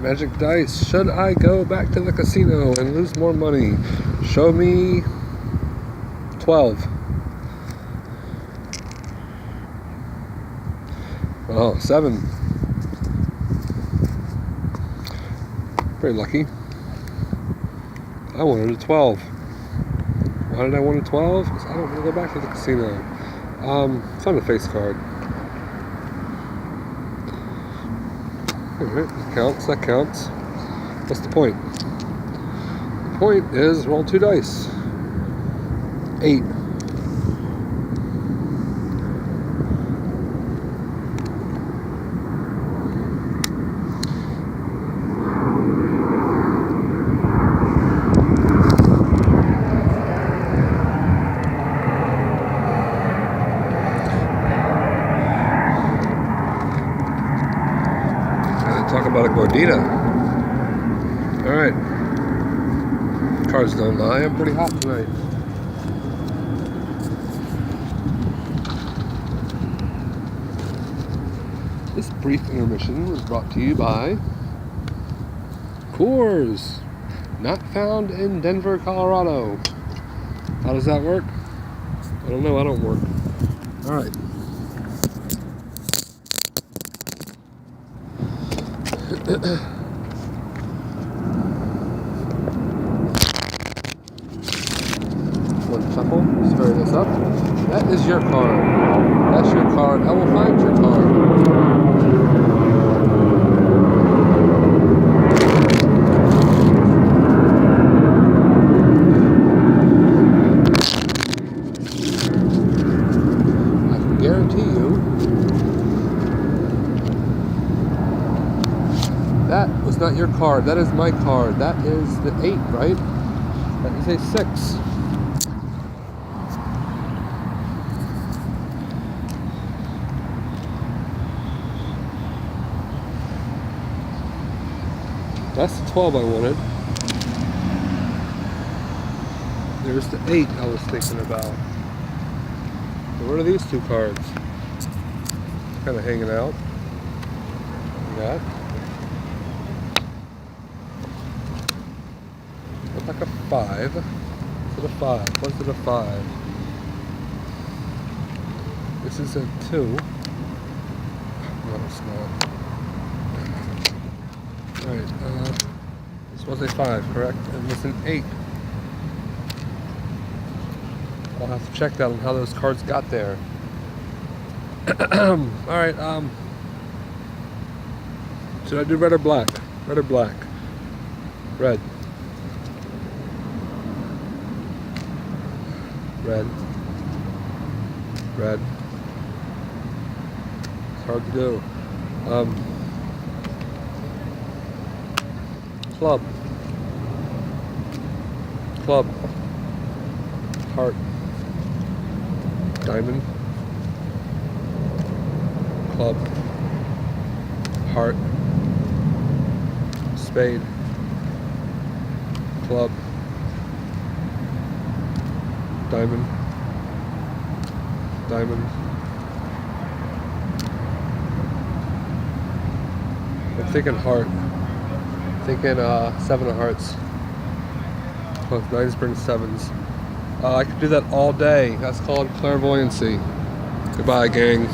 Magic dice. Should I go back to the casino and lose more money? Show me 12. Oh, 7. Pretty lucky. I wanted a 12. Why did I want a 12? Because I don't want to go back to the casino. Find a face card. Alright, that counts. What's the point? The point is roll 2 dice. 8. Talk about a gordita. Alright. Cards don't lie. I'm pretty hot tonight. This brief intermission was brought to you by Coors. Not found in Denver, Colorado. How does that work? I don't know. I don't work. Alright. One shuffle, stir this up. That is your card. That's your card. I will find your card. I can guarantee you that was not your card. That is my card. That is the 8, right? That is a 6. That's the 12 I wanted. There's the 8 I was thinking about. So what are these 2 cards? Kind of hanging out. That. Looks like a 5. Is it a 5? Was it a 5? This is a 2. No, it's not. Alright, this was a 5, correct? And this is an 8. I'll have to check that on how those cards got there. Alright, should I do red or black? Red or black? Red. Red. Red. It's hard to do. Club. Club. Heart. Diamond. Club. Heart. Spade. Club. Diamond. Diamond. I'm thinking heart. Thinking 7 of hearts. Plus 9s brings 7s. I could do that all day. That's called clairvoyancy. Goodbye, gang.